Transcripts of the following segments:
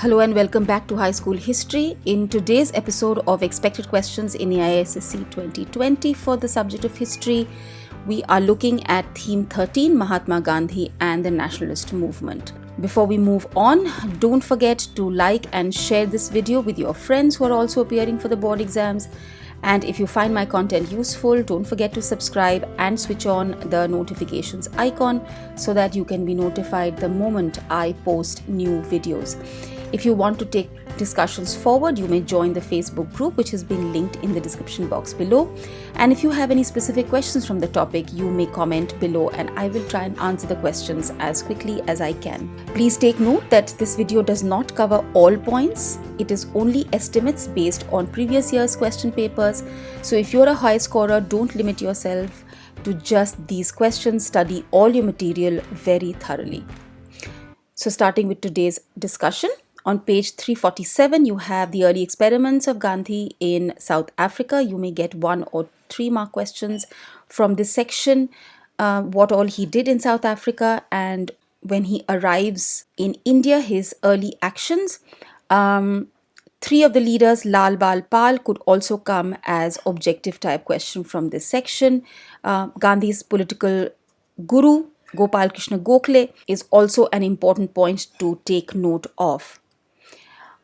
Hello and welcome back to High School History. In today's episode of Expected Questions in AISSC 2020 for the subject of history, we are looking at theme 13, Mahatma Gandhi and the nationalist movement. Before we move on, don't forget to like and share this video with your friends who are also appearing for the board exams. And if you find my content useful, don't forget to subscribe and switch on the notifications icon so that you can be notified the moment I post new videos. If you want to take discussions forward, you may join the Facebook group, which has been linked in the description box below. And if you have any specific questions from the topic, you may comment below and I will try and answer the questions as quickly as I can. Please take note that this video does not cover all points. It is only estimates based on previous year's question papers. So if you're a high scorer, don't limit yourself to just these questions. Study all your material very thoroughly. So starting with today's discussion. On page 347, you have the early experiments of Gandhi in South Africa. You may get 1 or 3 mark questions from this section. What all he did in South Africa and when he arrives in India, his early actions. 3 of the leaders, Lal Bal Pal, could also come as objective type question from this section. Gandhi's political guru, Gopal Krishna Gokhale, is also an important point to take note of.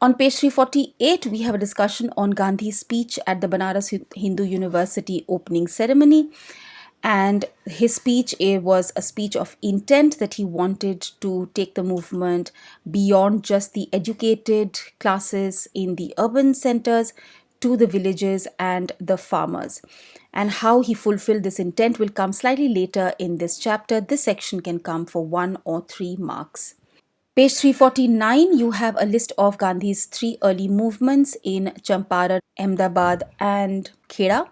On page 348, we have a discussion on Gandhi's speech at the Banaras Hindu University opening ceremony. And his speech was a speech of intent that he wanted to take the movement beyond just the educated classes in the urban centers to the villages and the farmers. And how he fulfilled this intent will come slightly later in this chapter. This section can come for 1 or 3 marks. Page 349, you have a list of Gandhi's 3 early movements in Champaran, Ahmedabad and Kheda.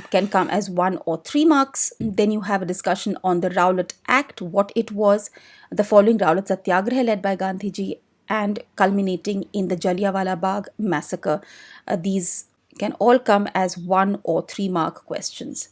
Can come as 1 or 3 marks. Then you have a discussion on the Rowlatt Act, what it was, the following Rowlatt Satyagraha led by Gandhiji and culminating in the Jallianwala Bagh massacre. These can all come as 1 or 3 mark questions.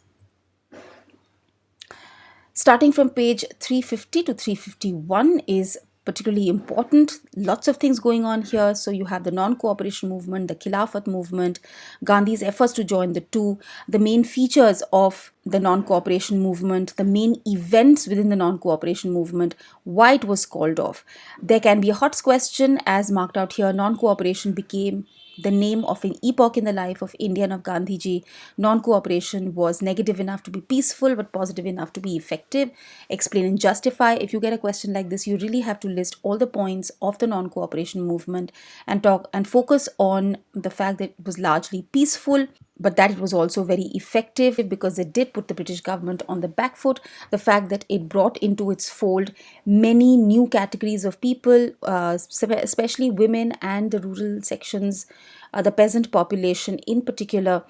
Starting from page 350 to 351 is particularly important. Lots of things going on here. So you have the non-cooperation movement, the Khilafat movement, Gandhi's efforts to join the two, the main features of the non-cooperation movement, the main events within the non-cooperation movement, why it was called off. There can be a hot question as marked out here. Non-cooperation became the name of an epoch in the life of India and of Gandhiji. Non-cooperation was negative enough to be peaceful but positive enough to be effective. Explain and justify. If you get a question like this, you really have to list all the points of the non-cooperation movement and talk and focus on the fact that it was largely peaceful, but that it was also very effective because it did put the British government on the back foot. The fact that it brought into its fold many new categories of people, especially women and the rural sections, the peasant population in particular,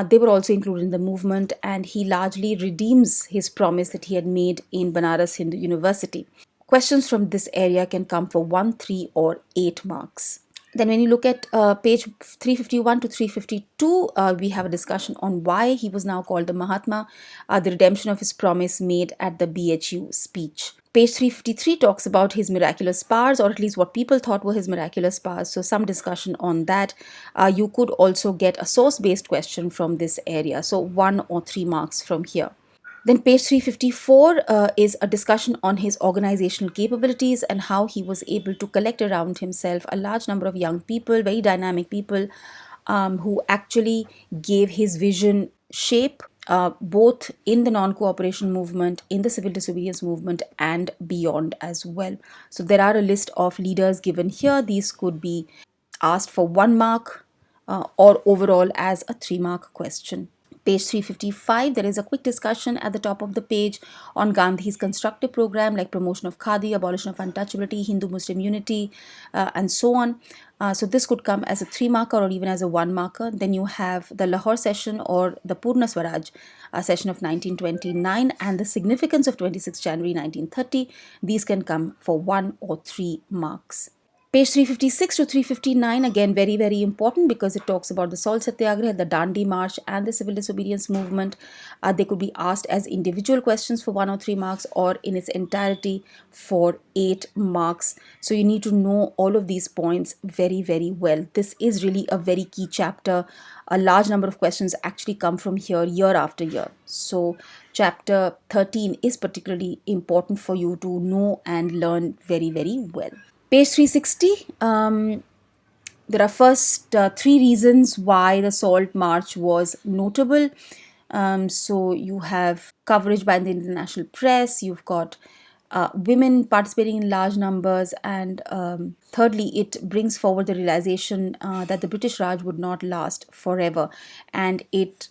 they were also included in the movement, and he largely redeems his promise that he had made in Banaras Hindu University. Questions from this area can come for 1, 3 or 8 marks. Then when you look at page 351 to 352, we have a discussion on why he was now called the Mahatma, the redemption of his promise made at the BHU speech. Page 353 talks about his miraculous powers, or at least what people thought were his miraculous powers. So some discussion on that. You could also get a source-based question from this area. So 1 or 3 marks from here. Then page 354 is a discussion on his organizational capabilities and how he was able to collect around himself a large number of young people, very dynamic people, who actually gave his vision shape, both in the non-cooperation movement, in the civil disobedience movement, and beyond as well. So there are a list of leaders given here. These could be asked for 1 mark or overall as a 3 mark question. Page 355, there is a quick discussion at the top of the page on Gandhi's constructive program like promotion of Khadi, abolition of untouchability, Hindu-Muslim unity, and so on. So this could come as a 3 marker or even as a 1 marker. Then you have the Lahore session or the Purna Swaraj session of 1929 and the significance of 26 January 1930. These can come for 1 or 3 marks. Page 356 to 359, again, very, very important because it talks about the Salt Satyagraha, the Dandi March, and the civil disobedience movement. They could be asked as individual questions for 1 or 3 marks, or in its entirety for 8 marks. So you need to know all of these points very, very well. This is really a very key chapter. A large number of questions actually come from here year after year. So chapter 13 is particularly important for you to know and learn very, very well. Page 360, there are first three reasons why the Salt March was notable. So you have coverage by the international press, you've got women participating in large numbers, and thirdly, it brings forward the realization that the British Raj would not last forever, and it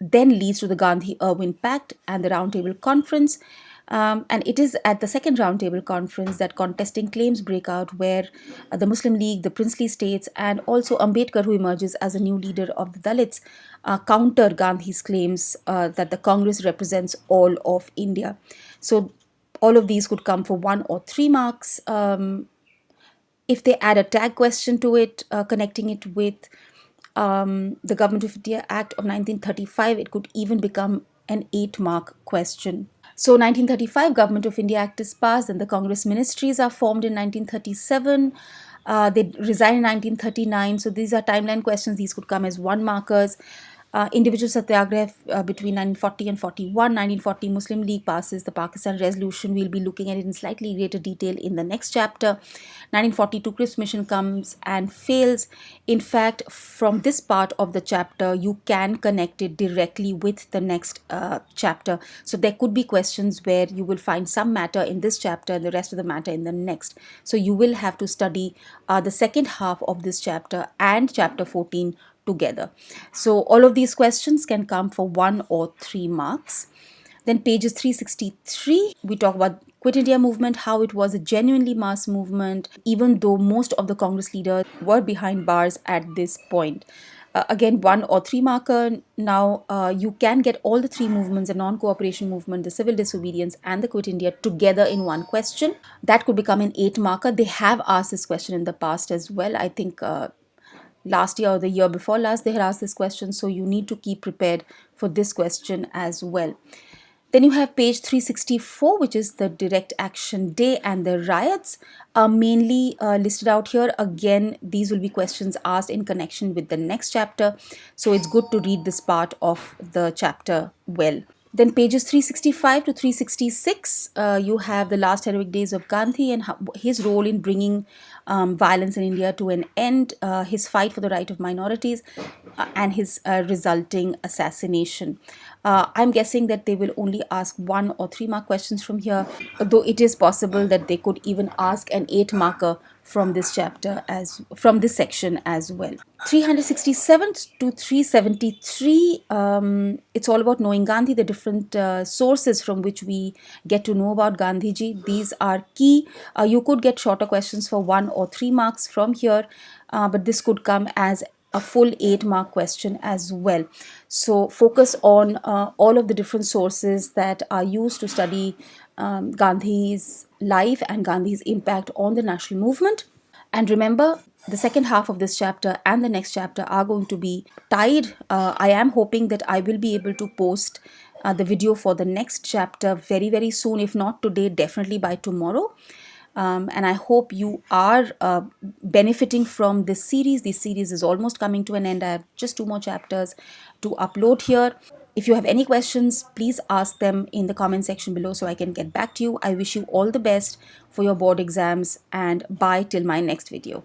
then leads to the Gandhi-Irwin Pact and the Roundtable Conference. And it is at the second Roundtable Conference that contesting claims break out, where the Muslim League, the princely states, and also Ambedkar, who emerges as a new leader of the Dalits, counter Gandhi's claims that the Congress represents all of India. So all of these could come for 1 or 3 marks. If they add a tag question to it, connecting it with the Government of India Act of 1935, it could even become an 8-mark question. So 1935 Government of India Act is passed, and the Congress ministries are formed in 1937. They resign in 1939. So these are timeline questions. These could come as 1 markers. Individual satyagraph between 1940 and 41. 1940 Muslim League passes the Pakistan resolution. We'll be looking at it in slightly greater detail in the next chapter. 1942 Cripps mission comes and fails. In fact, from this part of the chapter, you can connect it directly with the next chapter. So there could be questions where you will find some matter in this chapter and the rest of the matter in the next. So you will have to study the second half of this chapter and chapter 14 together. So all of these questions can come for 1 or 3 marks. Then pages 363, we talk about Quit India movement, how it was a genuinely mass movement, even though most of the Congress leaders were behind bars at this point. Again, 1 or 3 marker. Now you can get all the three movements, the non-cooperation movement, the civil disobedience, and the Quit India together in one question. That could become an 8-marker. They have asked this question in the past as well. I think last year or the year before last they had asked this question, so you need to keep prepared for this question as well. Then you have page 364, which is the direct action day and the riots are mainly listed out here. Again, these will be questions asked in connection with the next chapter, so it's good to read this part of the chapter well. Then pages 365 to 366, you have the last heroic days of Gandhi and his role in bringing violence in India to an end, his fight for the right of minorities, and his resulting assassination. I'm guessing that they will only ask 1 or 3 mark questions from here, though it is possible that they could even ask an 8-marker from this chapter from this section as well. 367 to 373, it's all about knowing Gandhi, the different sources from which we get to know about Gandhiji. These are key. You could get shorter questions for 1 or 3 marks from here, but this could come as a full 8-mark question as well. So focus on all of the different sources that are used to study Gandhi's life and Gandhi's impact on the national movement. And remember, the second half of this chapter and the next chapter are going to be tied. I am hoping that I will be able to post the video for the next chapter very, very soon. If not today, definitely by tomorrow. And I hope you are benefiting from this series. This series is almost coming to an end. I have just 2 more chapters to upload here. If you have any questions, please ask them in the comment section below so I can get back to you. I wish you all the best for your board exams, and bye till my next video.